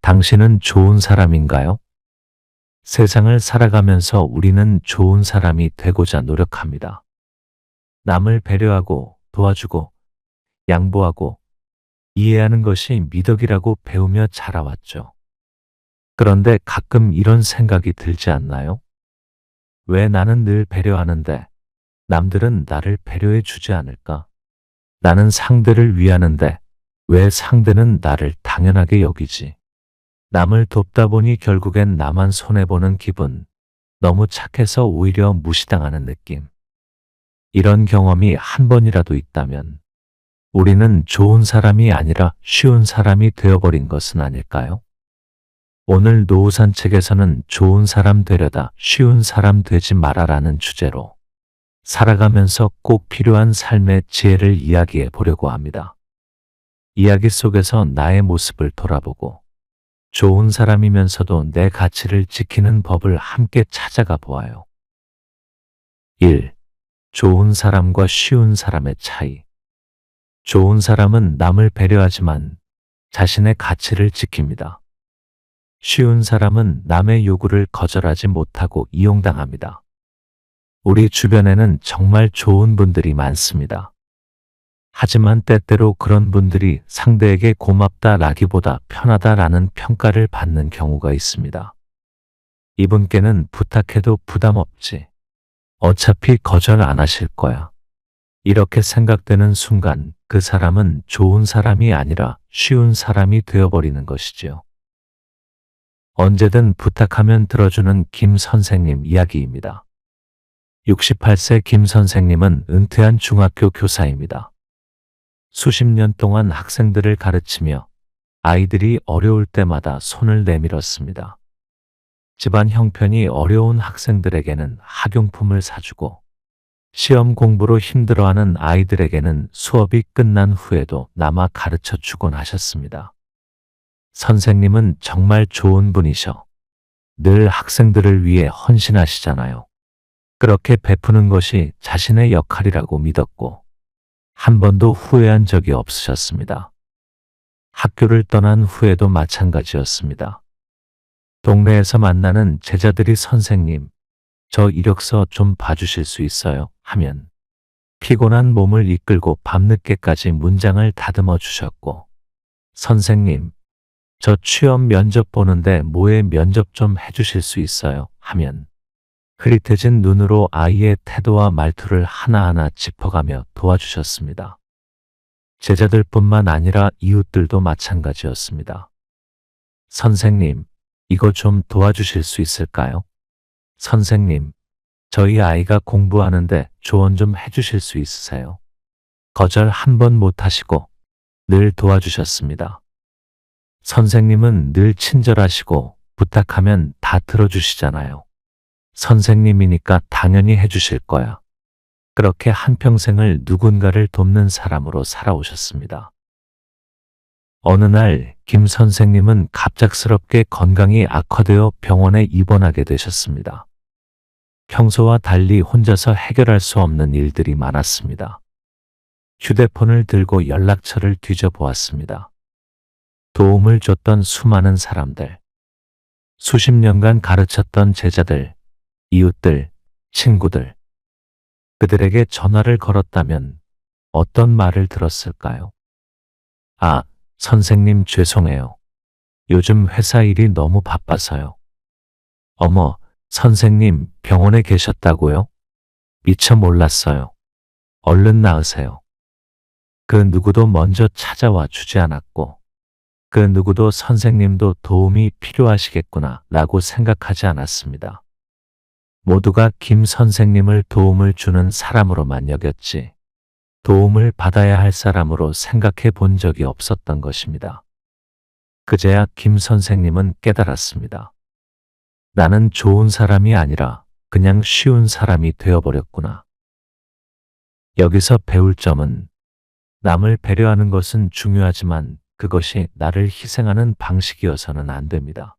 당신은 좋은 사람인가요? 세상을 살아가면서 우리는 좋은 사람이 되고자 노력합니다. 남을 배려하고 도와주고 양보하고 이해하는 것이 미덕이라고 배우며 자라왔죠. 그런데 가끔 이런 생각이 들지 않나요? 왜 나는 늘 배려하는데 남들은 나를 배려해 주지 않을까? 나는 상대를 위하는데 왜 상대는 나를 당연하게 여기지? 남을 돕다 보니 결국엔 나만 손해보는 기분, 너무 착해서 오히려 무시당하는 느낌. 이런 경험이 한 번이라도 있다면 우리는 좋은 사람이 아니라 쉬운 사람이 되어버린 것은 아닐까요? 오늘 노후산 책에서는 좋은 사람 되려다 쉬운 사람 되지 마라라는 주제로 살아가면서 꼭 필요한 삶의 지혜를 이야기해 보려고 합니다. 이야기 속에서 나의 모습을 돌아보고 좋은 사람이면서도 내 가치를 지키는 법을 함께 찾아가 보아요. 1. 좋은 사람과 쉬운 사람의 차이. 좋은 사람은 남을 배려하지만 자신의 가치를 지킵니다. 쉬운 사람은 남의 요구를 거절하지 못하고 이용당합니다. 우리 주변에는 정말 좋은 분들이 많습니다. 하지만 때때로 그런 분들이 상대에게 고맙다라기보다 편하다라는 평가를 받는 경우가 있습니다. 이분께는 부탁해도 부담 없지. 어차피 거절 안 하실 거야. 이렇게 생각되는 순간 그 사람은 좋은 사람이 아니라 쉬운 사람이 되어버리는 것이지요. 언제든 부탁하면 들어주는 김 선생님 이야기입니다. 68세 김 선생님은 은퇴한 중학교 교사입니다. 수십 년 동안 학생들을 가르치며 아이들이 어려울 때마다 손을 내밀었습니다. 집안 형편이 어려운 학생들에게는 학용품을 사주고 시험 공부로 힘들어하는 아이들에게는 수업이 끝난 후에도 남아 가르쳐 주곤 하셨습니다. 선생님은 정말 좋은 분이셔. 늘 학생들을 위해 헌신하시잖아요. 그렇게 베푸는 것이 자신의 역할이라고 믿었고 한 번도 후회한 적이 없으셨습니다. 학교를 떠난 후에도 마찬가지였습니다. 동네에서 만나는 제자들이 선생님, 저 이력서 좀 봐주실 수 있어요? 하면 피곤한 몸을 이끌고 밤늦게까지 문장을 다듬어 주셨고 선생님, 저 취업 면접 보는데 모의 면접 좀 해주실 수 있어요? 하면 흐릿해진 눈으로 아이의 태도와 말투를 하나하나 짚어가며 도와주셨습니다. 제자들뿐만 아니라 이웃들도 마찬가지였습니다. 선생님, 이거 좀 도와주실 수 있을까요? 선생님, 저희 아이가 공부하는데 조언 좀 해주실 수 있으세요? 거절 한 번 못 하시고 늘 도와주셨습니다. 선생님은 늘 친절하시고 부탁하면 다 들어주시잖아요. 선생님이니까 당연히 해주실 거야. 그렇게 한평생을 누군가를 돕는 사람으로 살아오셨습니다. 어느 날 김 선생님은 갑작스럽게 건강이 악화되어 병원에 입원하게 되셨습니다. 평소와 달리 혼자서 해결할 수 없는 일들이 많았습니다. 휴대폰을 들고 연락처를 뒤져보았습니다. 도움을 줬던 수많은 사람들, 수십 년간 가르쳤던 제자들, 이웃들, 친구들, 그들에게 전화를 걸었다면 어떤 말을 들었을까요? 아, 선생님 죄송해요. 요즘 회사 일이 너무 바빠서요. 어머, 선생님 병원에 계셨다고요? 미처 몰랐어요. 얼른 나으세요. 그 누구도 먼저 찾아와 주지 않았고 그 누구도 선생님도 도움이 필요하시겠구나 라고 생각하지 않았습니다. 모두가 김 선생님을 도움을 주는 사람으로만 여겼지 도움을 받아야 할 사람으로 생각해 본 적이 없었던 것입니다. 그제야 김 선생님은 깨달았습니다. 나는 좋은 사람이 아니라 그냥 쉬운 사람이 되어버렸구나. 여기서 배울 점은 남을 배려하는 것은 중요하지만 그것이 나를 희생하는 방식이어서는 안 됩니다.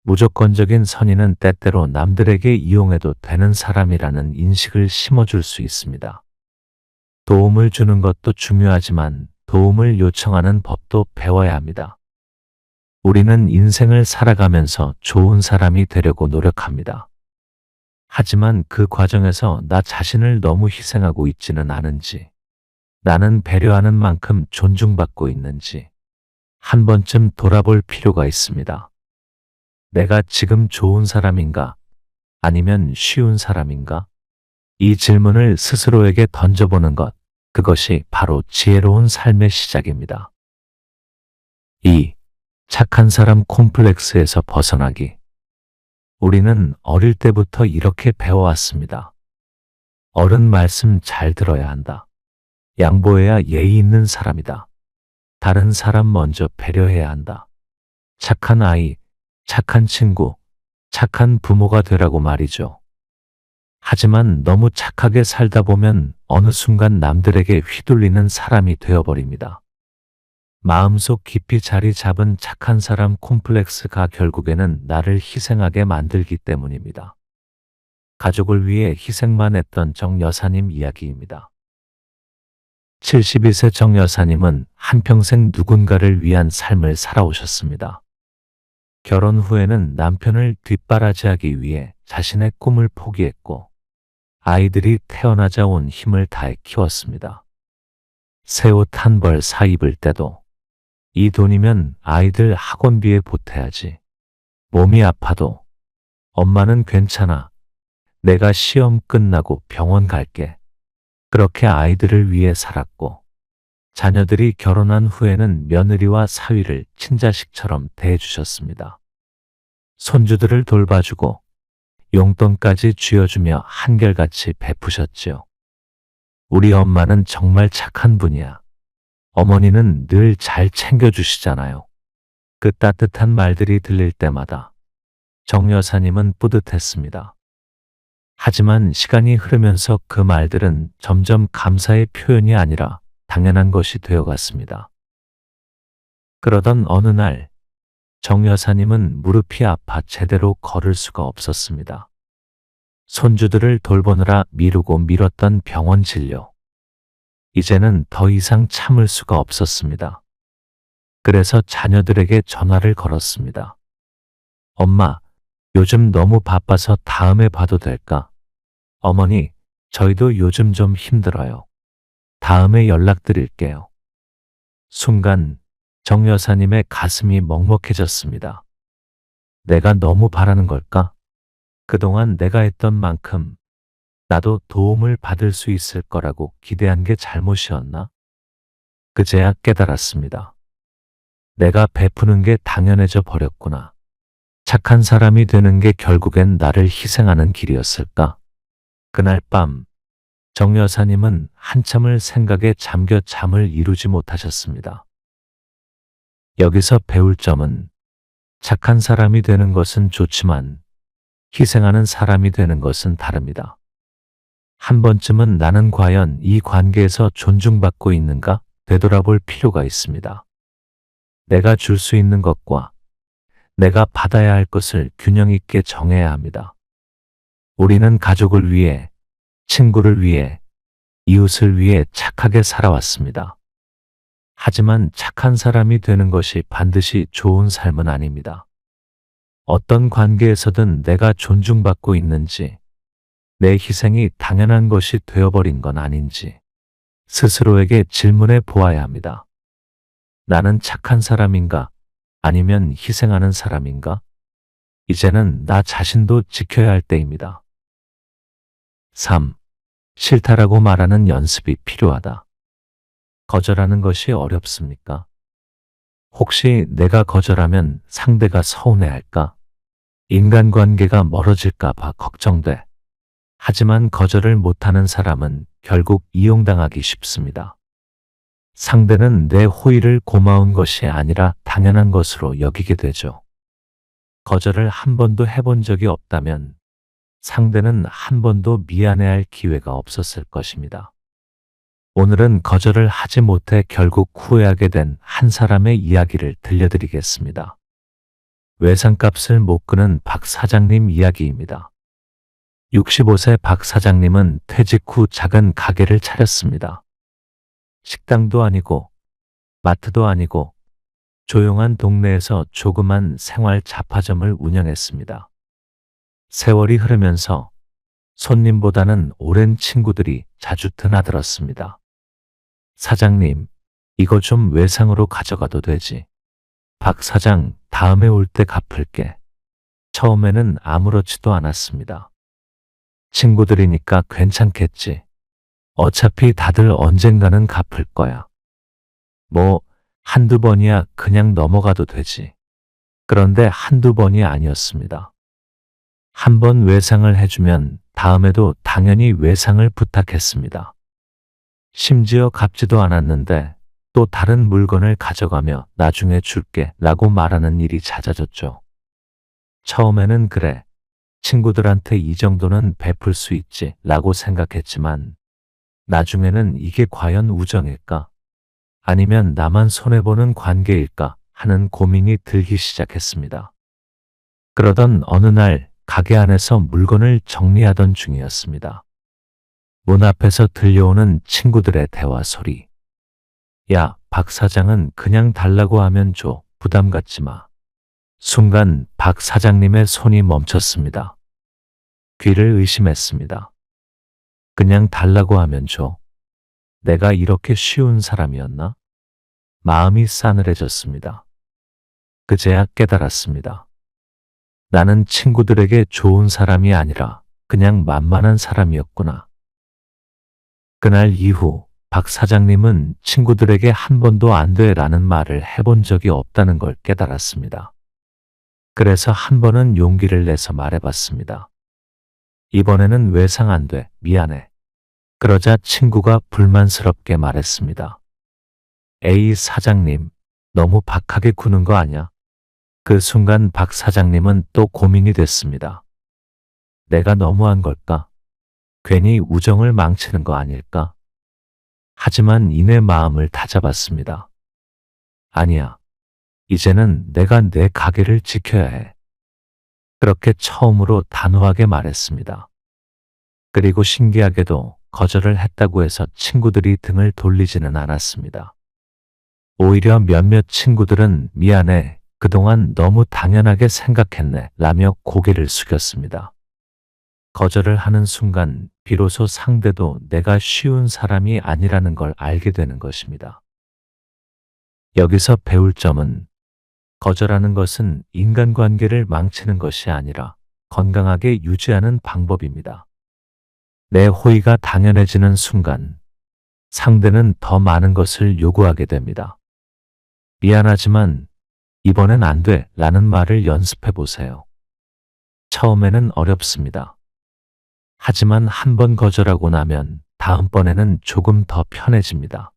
무조건적인 선의는 때때로 남들에게 이용해도 되는 사람이라는 인식을 심어줄 수 있습니다. 도움을 주는 것도 중요하지만 도움을 요청하는 법도 배워야 합니다. 우리는 인생을 살아가면서 좋은 사람이 되려고 노력합니다. 하지만 그 과정에서 나 자신을 너무 희생하고 있지는 않은지, 나는 배려하는 만큼 존중받고 있는지 한 번쯤 돌아볼 필요가 있습니다. 내가 지금 좋은 사람인가? 아니면 쉬운 사람인가? 이 질문을 스스로에게 던져보는 것, 그것이 바로 지혜로운 삶의 시작입니다. 2. 착한 사람 콤플렉스에서 벗어나기. 우리는 어릴 때부터 이렇게 배워왔습니다. 어른 말씀 잘 들어야 한다. 양보해야 예의 있는 사람이다. 다른 사람 먼저 배려해야 한다. 착한 아이, 착한 친구, 착한 부모가 되라고 말이죠. 하지만 너무 착하게 살다 보면 어느 순간 남들에게 휘둘리는 사람이 되어버립니다. 마음속 깊이 자리 잡은 착한 사람 콤플렉스가 결국에는 나를 희생하게 만들기 때문입니다. 가족을 위해 희생만 했던 정 여사님 이야기입니다. 72세 정 여사님은 한평생 누군가를 위한 삶을 살아오셨습니다. 결혼 후에는 남편을 뒷바라지하기 위해 자신의 꿈을 포기했고 아이들이 태어나자 온 힘을 다해 키웠습니다. 새 옷 한 벌 사 입을 때도 이 돈이면 아이들 학원비에 보태야지. 몸이 아파도 엄마는 괜찮아. 내가 시험 끝나고 병원 갈게. 그렇게 아이들을 위해 살았고 자녀들이 결혼한 후에는 며느리와 사위를 친자식처럼 대해주셨습니다. 손주들을 돌봐주고 용돈까지 쥐어주며 한결같이 베푸셨지요. 우리 엄마는 정말 착한 분이야. 어머니는 늘 잘 챙겨주시잖아요. 그 따뜻한 말들이 들릴 때마다 정 여사님은 뿌듯했습니다. 하지만 시간이 흐르면서 그 말들은 점점 감사의 표현이 아니라 당연한 것이 되어갔습니다. 그러던 어느 날 정 여사님은 무릎이 아파 제대로 걸을 수가 없었습니다. 손주들을 돌보느라 미루고 미뤘던 병원 진료. 이제는 더 이상 참을 수가 없었습니다. 그래서 자녀들에게 전화를 걸었습니다. 엄마, 요즘 너무 바빠서 다음에 봐도 될까? 어머니, 저희도 요즘 좀 힘들어요. 다음에 연락드릴게요. 순간 정 여사님의 가슴이 먹먹해졌습니다. 내가 너무 바라는 걸까? 그동안 내가 했던 만큼 나도 도움을 받을 수 있을 거라고 기대한 게 잘못이었나? 그제야 깨달았습니다. 내가 베푸는 게 당연해져 버렸구나. 착한 사람이 되는 게 결국엔 나를 희생하는 길이었을까? 그날 밤 정 여사님은 한참을 생각에 잠겨 잠을 이루지 못하셨습니다. 여기서 배울 점은 착한 사람이 되는 것은 좋지만 희생하는 사람이 되는 것은 다릅니다. 한 번쯤은 나는 과연 이 관계에서 존중받고 있는가 되돌아볼 필요가 있습니다. 내가 줄 수 있는 것과 내가 받아야 할 것을 균형 있게 정해야 합니다. 우리는 가족을 위해, 친구를 위해, 이웃을 위해 착하게 살아왔습니다. 하지만 착한 사람이 되는 것이 반드시 좋은 삶은 아닙니다. 어떤 관계에서든 내가 존중받고 있는지, 내 희생이 당연한 것이 되어버린 건 아닌지 스스로에게 질문해 보아야 합니다. 나는 착한 사람인가? 아니면 희생하는 사람인가? 이제는 나 자신도 지켜야 할 때입니다. 3. 싫다라고 말하는 연습이 필요하다. 거절하는 것이 어렵습니까? 혹시 내가 거절하면 상대가 서운해할까? 인간관계가 멀어질까 봐 걱정돼. 하지만 거절을 못하는 사람은 결국 이용당하기 쉽습니다. 상대는 내 호의를 고마운 것이 아니라 당연한 것으로 여기게 되죠. 거절을 한 번도 해본 적이 없다면 상대는 한 번도 미안해할 기회가 없었을 것입니다. 오늘은 거절을 하지 못해 결국 후회하게 된 한 사람의 이야기를 들려드리겠습니다. 외상값을 못 끄는 박 사장님 이야기입니다. 65세 박 사장님은 퇴직 후 작은 가게를 차렸습니다. 식당도 아니고 마트도 아니고 조용한 동네에서 조그만 생활 잡화점을 운영했습니다. 세월이 흐르면서 손님보다는 오랜 친구들이 자주 드나들었습니다. 사장님, 이거 좀 외상으로 가져가도 되지? 박 사장, 다음에 올 때 갚을게. 처음에는 아무렇지도 않았습니다. 친구들이니까 괜찮겠지. 어차피 다들 언젠가는 갚을 거야. 뭐, 한두 번이야 그냥 넘어가도 되지. 그런데 한두 번이 아니었습니다. 한 번 외상을 해주면 다음에도 당연히 외상을 부탁했습니다. 심지어 갚지도 않았는데 또 다른 물건을 가져가며 나중에 줄게 라고 말하는 일이 잦아졌죠. 처음에는 그래, 친구들한테 이 정도는 베풀 수 있지 라고 생각했지만 나중에는 이게 과연 우정일까? 아니면 나만 손해보는 관계일까 하는 고민이 들기 시작했습니다. 그러던 어느 날 가게 안에서 물건을 정리하던 중이었습니다. 문 앞에서 들려오는 친구들의 대화 소리. 야, 박 사장은 그냥 달라고 하면 줘. 부담 갖지 마. 순간 박 사장님의 손이 멈췄습니다. 귀를 의심했습니다. 그냥 달라고 하면 줘. 내가 이렇게 쉬운 사람이었나? 마음이 싸늘해졌습니다. 그제야 깨달았습니다. 나는 친구들에게 좋은 사람이 아니라 그냥 만만한 사람이었구나. 그날 이후 박 사장님은 친구들에게 한 번도 안 돼라는 말을 해본 적이 없다는 걸 깨달았습니다. 그래서 한 번은 용기를 내서 말해봤습니다. 이번에는 외상 안 돼. 미안해. 그러자 친구가 불만스럽게 말했습니다. 에이 사장님, 너무 박하게 구는 거 아냐? 그 순간 박 사장님은 또 고민이 됐습니다. 내가 너무한 걸까? 괜히 우정을 망치는 거 아닐까? 하지만 이내 마음을 다잡았습니다. 아니야. 이제는 내가 내 가게를 지켜야 해. 그렇게 처음으로 단호하게 말했습니다. 그리고 신기하게도 거절을 했다고 해서 친구들이 등을 돌리지는 않았습니다. 오히려 몇몇 친구들은 미안해, 그동안 너무 당연하게 생각했네 라며 고개를 숙였습니다. 거절을 하는 순간 비로소 상대도 내가 쉬운 사람이 아니라는 걸 알게 되는 것입니다. 여기서 배울 점은 거절하는 것은 인간관계를 망치는 것이 아니라 건강하게 유지하는 방법입니다. 내 호의가 당연해지는 순간 상대는 더 많은 것을 요구하게 됩니다. 미안하지만 이번엔 안 돼 라는 말을 연습해 보세요. 처음에는 어렵습니다. 하지만 한 번 거절하고 나면 다음번에는 조금 더 편해집니다.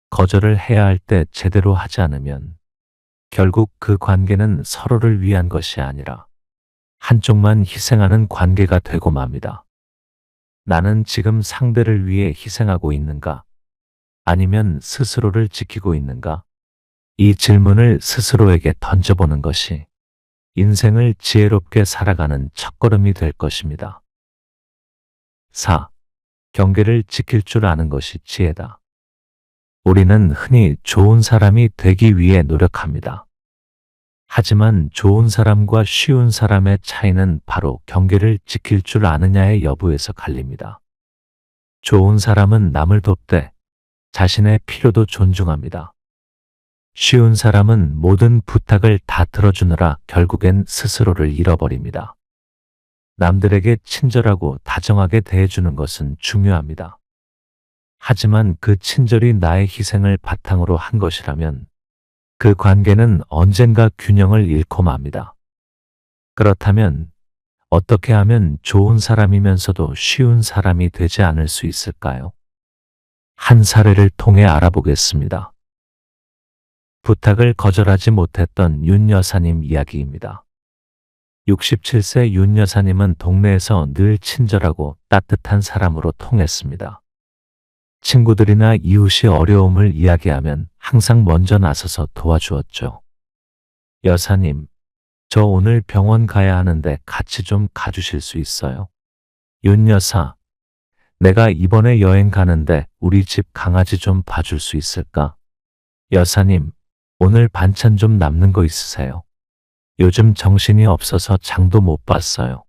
거절을 해야 할 때 제대로 하지 않으면 결국 그 관계는 서로를 위한 것이 아니라 한쪽만 희생하는 관계가 되고 맙니다. 나는 지금 상대를 위해 희생하고 있는가? 아니면 스스로를 지키고 있는가? 이 질문을 스스로에게 던져보는 것이 인생을 지혜롭게 살아가는 첫걸음이 될 것입니다. 4. 경계를 지킬 줄 아는 것이 지혜다. 우리는 흔히 좋은 사람이 되기 위해 노력합니다. 하지만 좋은 사람과 쉬운 사람의 차이는 바로 경계를 지킬 줄 아느냐의 여부에서 갈립니다. 좋은 사람은 남을 돕되 자신의 필요도 존중합니다. 쉬운 사람은 모든 부탁을 다 들어주느라 결국엔 스스로를 잃어버립니다. 남들에게 친절하고 다정하게 대해주는 것은 중요합니다. 하지만 그 친절이 나의 희생을 바탕으로 한 것이라면 그 관계는 언젠가 균형을 잃고 맙니다. 그렇다면 어떻게 하면 좋은 사람이면서도 쉬운 사람이 되지 않을 수 있을까요? 한 사례를 통해 알아보겠습니다. 부탁을 거절하지 못했던 윤 여사님 이야기입니다. 67세 윤 여사님은 동네에서 늘 친절하고 따뜻한 사람으로 통했습니다. 친구들이나 이웃이 어려움을 이야기하면 항상 먼저 나서서 도와주었죠. 여사님, 저 오늘 병원 가야 하는데 같이 좀 가주실 수 있어요? 윤 여사, 내가 이번에 여행 가는데 우리 집 강아지 좀 봐줄 수 있을까? 여사님, 오늘 반찬 좀 남는 거 있으세요? 요즘 정신이 없어서 장도 못 봤어요.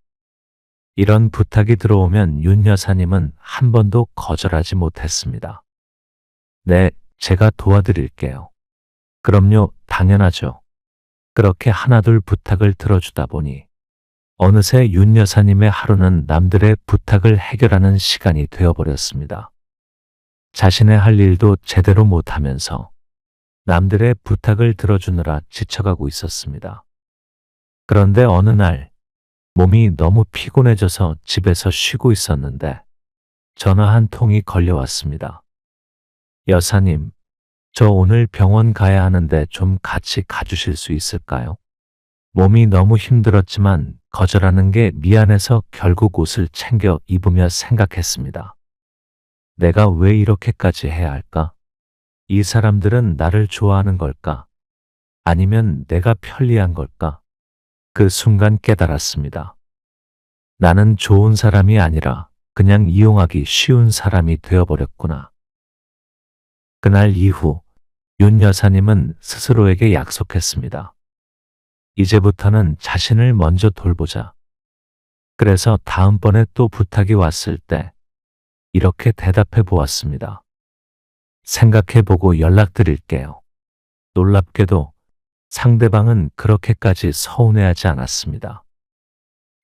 이런 부탁이 들어오면 윤 여사님은 한 번도 거절하지 못했습니다. 네, 제가 도와드릴게요. 그럼요, 당연하죠. 그렇게 하나둘 부탁을 들어주다 보니 어느새 윤 여사님의 하루는 남들의 부탁을 해결하는 시간이 되어버렸습니다. 자신의 할 일도 제대로 못하면서 남들의 부탁을 들어주느라 지쳐가고 있었습니다. 그런데 어느 날 몸이 너무 피곤해져서 집에서 쉬고 있었는데 전화 한 통이 걸려왔습니다. 여사님, 저 오늘 병원 가야 하는데 좀 같이 가주실 수 있을까요? 몸이 너무 힘들었지만 거절하는 게 미안해서 결국 옷을 챙겨 입으며 생각했습니다. 내가 왜 이렇게까지 해야 할까? 이 사람들은 나를 좋아하는 걸까? 아니면 내가 편리한 걸까? 그 순간 깨달았습니다. 나는 좋은 사람이 아니라 그냥 이용하기 쉬운 사람이 되어버렸구나. 그날 이후 윤 여사님은 스스로에게 약속했습니다. 이제부터는 자신을 먼저 돌보자. 그래서 다음번에 또 부탁이 왔을 때 이렇게 대답해 보았습니다. 생각해보고 연락드릴게요. 놀랍게도 상대방은 그렇게까지 서운해하지 않았습니다.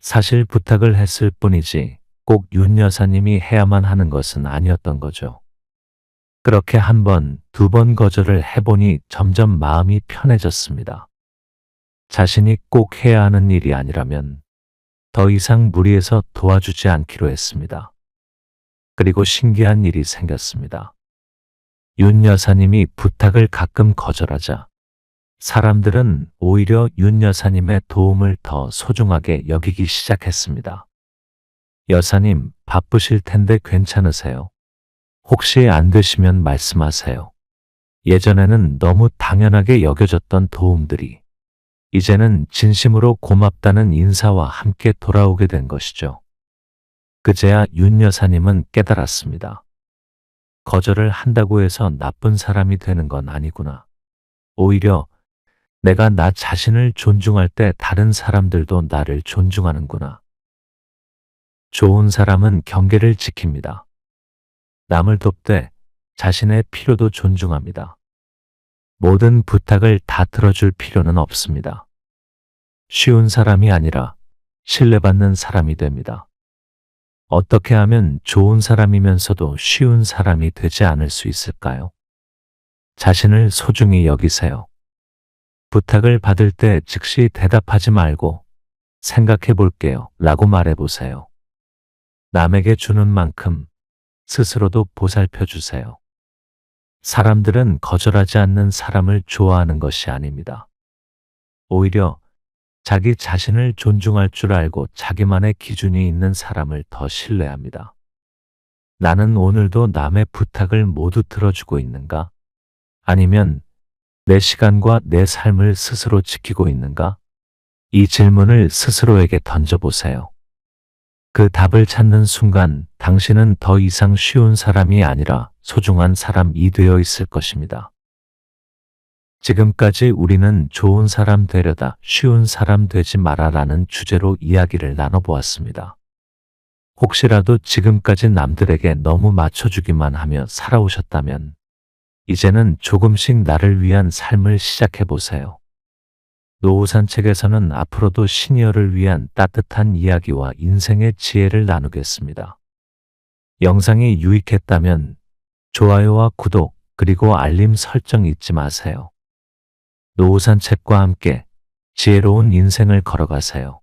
사실 부탁을 했을 뿐이지 꼭 윤 여사님이 해야만 하는 것은 아니었던 거죠. 그렇게 한 번, 두 번 거절을 해보니 점점 마음이 편해졌습니다. 자신이 꼭 해야 하는 일이 아니라면 더 이상 무리해서 도와주지 않기로 했습니다. 그리고 신기한 일이 생겼습니다. 윤 여사님이 부탁을 가끔 거절하자 사람들은 오히려 윤 여사님의 도움을 더 소중하게 여기기 시작했습니다. 여사님, 바쁘실 텐데 괜찮으세요? 혹시 안 되시면 말씀하세요. 예전에는 너무 당연하게 여겨졌던 도움들이 이제는 진심으로 고맙다는 인사와 함께 돌아오게 된 것이죠. 그제야 윤 여사님은 깨달았습니다. 거절을 한다고 해서 나쁜 사람이 되는 건 아니구나. 오히려 내가 나 자신을 존중할 때 다른 사람들도 나를 존중하는구나. 좋은 사람은 경계를 지킵니다. 남을 돕되 자신의 필요도 존중합니다. 모든 부탁을 다 들어줄 필요는 없습니다. 쉬운 사람이 아니라 신뢰받는 사람이 됩니다. 어떻게 하면 좋은 사람이면서도 쉬운 사람이 되지 않을 수 있을까요? 자신을 소중히 여기세요. 부탁을 받을 때 즉시 대답하지 말고 생각해 볼게요 라고 말해보세요. 남에게 주는 만큼 스스로도 보살펴 주세요. 사람들은 거절하지 않는 사람을 좋아하는 것이 아닙니다. 오히려 자기 자신을 존중할 줄 알고 자기만의 기준이 있는 사람을 더 신뢰합니다. 나는 오늘도 남의 부탁을 모두 들어주고 있는가? 아니면 내 시간과 내 삶을 스스로 지키고 있는가? 이 질문을 스스로에게 던져보세요. 그 답을 찾는 순간 당신은 더 이상 쉬운 사람이 아니라 소중한 사람이 되어 있을 것입니다. 지금까지 우리는 좋은 사람 되려다 쉬운 사람 되지 마라라는 주제로 이야기를 나눠보았습니다. 혹시라도 지금까지 남들에게 너무 맞춰주기만 하며 살아오셨다면 이제는 조금씩 나를 위한 삶을 시작해보세요. 노후 산책에서는 앞으로도 시니어를 위한 따뜻한 이야기와 인생의 지혜를 나누겠습니다. 영상이 유익했다면 좋아요와 구독 그리고 알림 설정 잊지 마세요. 노후 산책과 함께 지혜로운 인생을 걸어가세요.